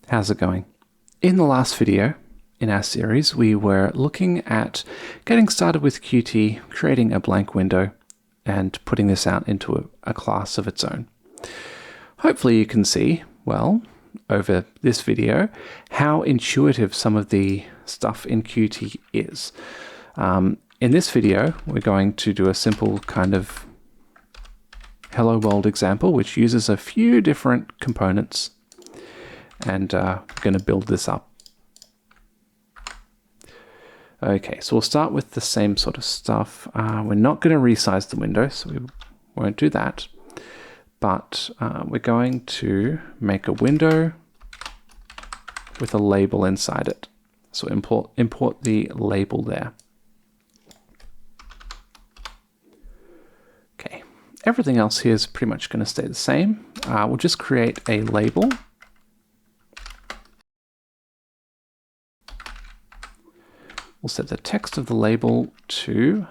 How's it going? In the last video in our series, we were looking at getting started with Qt, creating a blank window, and putting this out into a class of its own. Hopefully you can see, well, over this video, how intuitive some of the stuff in Qt is. In this video, we're going to do a simple kind of hello world example, which uses a few different components, and we're going to build this up. Okay, so we'll start with the same sort of stuff. We're not going to resize the window, so we won't do that. But we're going to make a window with a label inside it. So import the label there. Okay, everything else here is pretty much going to stay the same. We'll just create a label. We'll set the text of the label to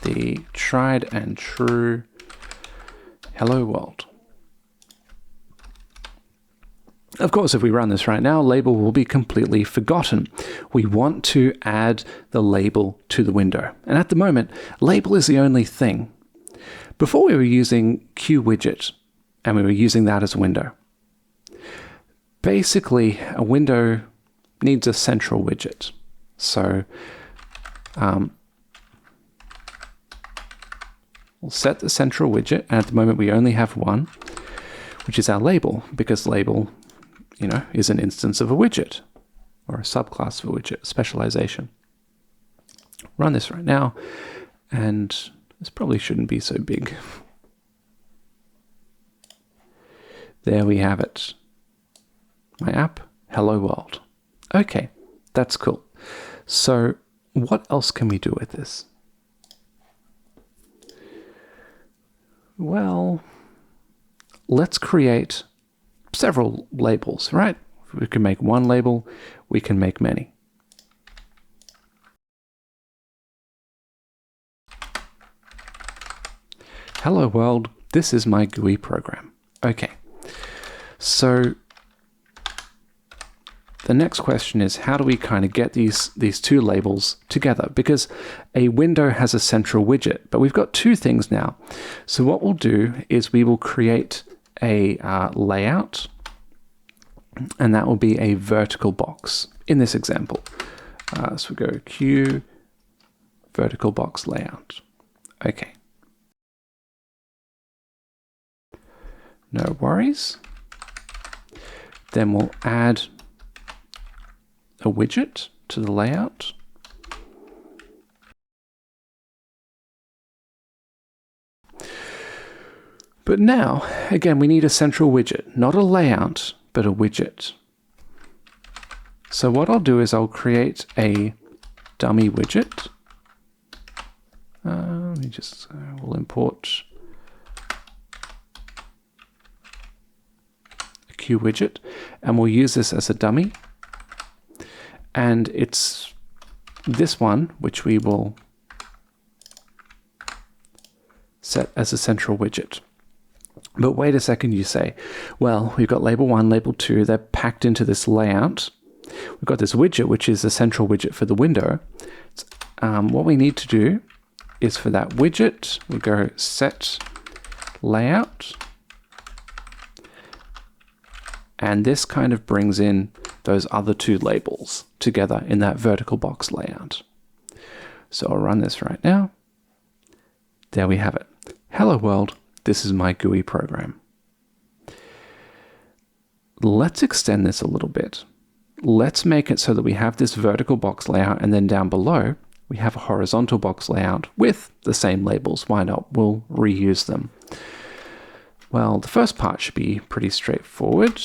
the tried and true hello world. Of course, if we run this right now, label will be completely forgotten. We want to add the label to the window. And at the moment, label is the only thing. Before we were using QWidget, and we were using that as a window. Basically, a window needs a central widget. So we'll set the central widget, and at the moment we only have one, which is our label, because label, you know, is an instance of a widget or a subclass of a widget, specialization. Run this right now, and this probably shouldn't be so big. There we have it. My app, hello world. Okay, that's cool. So what else can we do with this? Well, let's create several labels, right? We can make one label, we can make many. Hello world, this is my GUI program. Okay, so the next question is, how do we kind of get these two labels together? Because a window has a central widget, but we've got two things now. So what we'll do is we will create a layout, and that will be a vertical box in this example. So we go Q vertical box layout. Okay. No worries. Then we'll add a widget to the layout. But now, again, we need a central widget, not a layout, but a widget. So what I'll do is I'll create a dummy widget. We'll import a QWidget, and we'll use this as a dummy. And it's this one, which we will set as a central widget. But wait a second, you say, well, we've got label 1, label 2, they're packed into this layout. We've got this widget, which is a central widget for the window. What we need to do is for that widget, we go set layout. And this kind of brings in those other two labels together in that vertical box layout. So I'll run this right now. There we have it. Hello world, this is my GUI program. Let's extend this a little bit. Let's make it so that we have this vertical box layout, and then down below we have a horizontal box layout with the same labels. Why not? We'll reuse them. Well, the first part should be pretty straightforward.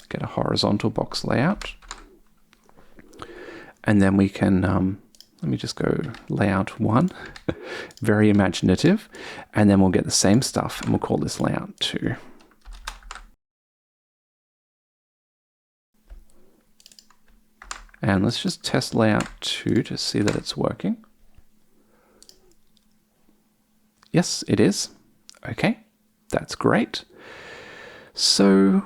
Get a horizontal box layout, and then we can let me just go layout 1, very imaginative, and then we'll get the same stuff and we'll call this layout 2. And let's just test layout 2 to see that it's working. Yes, it is. Okay. That's great. So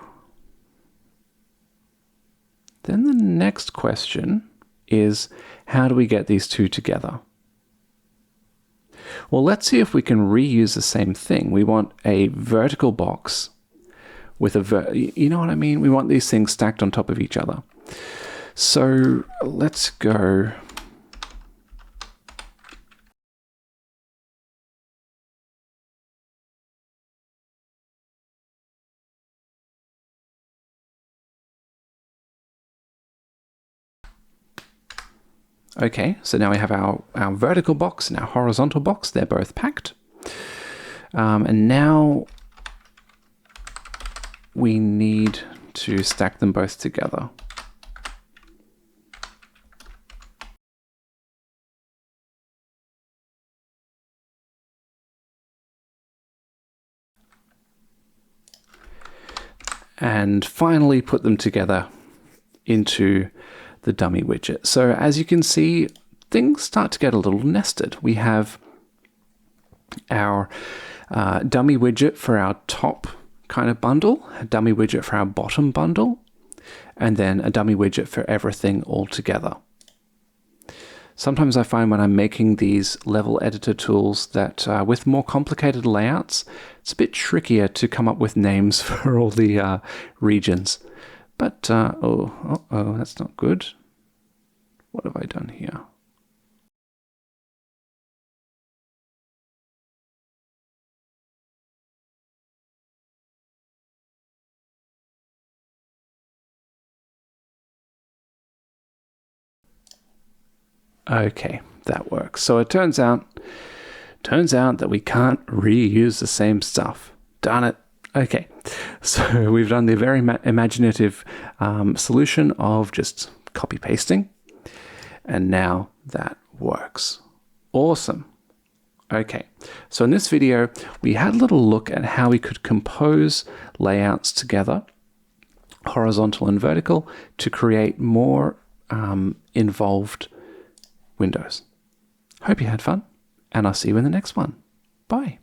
then the next question is, how do we get these two together? Well, let's see if we can reuse the same thing. We want a vertical box with you know what I mean? We want these things stacked on top of each other. So let's go. Okay, so now we have our vertical box and our horizontal box. They're both packed. And now we need to stack them both together. And finally put them together into the dummy widget. So as you can see, things start to get a little nested. We have our dummy widget for our top kind of bundle, a dummy widget for our bottom bundle, and then a dummy widget for everything all together. Sometimes I find when I'm making these level editor tools that with more complicated layouts, it's a bit trickier to come up with names for all the regions. But, that's not good. What have I done here? Okay, that works. So it turns out that we can't reuse the same stuff. Darn it. Okay, so we've done the very imaginative solution of just copy pasting, and now that works. Awesome. Okay, so in this video, we had a little look at how we could compose layouts together, horizontal and vertical, to create more involved windows. Hope you had fun, and I'll see you in the next one. Bye.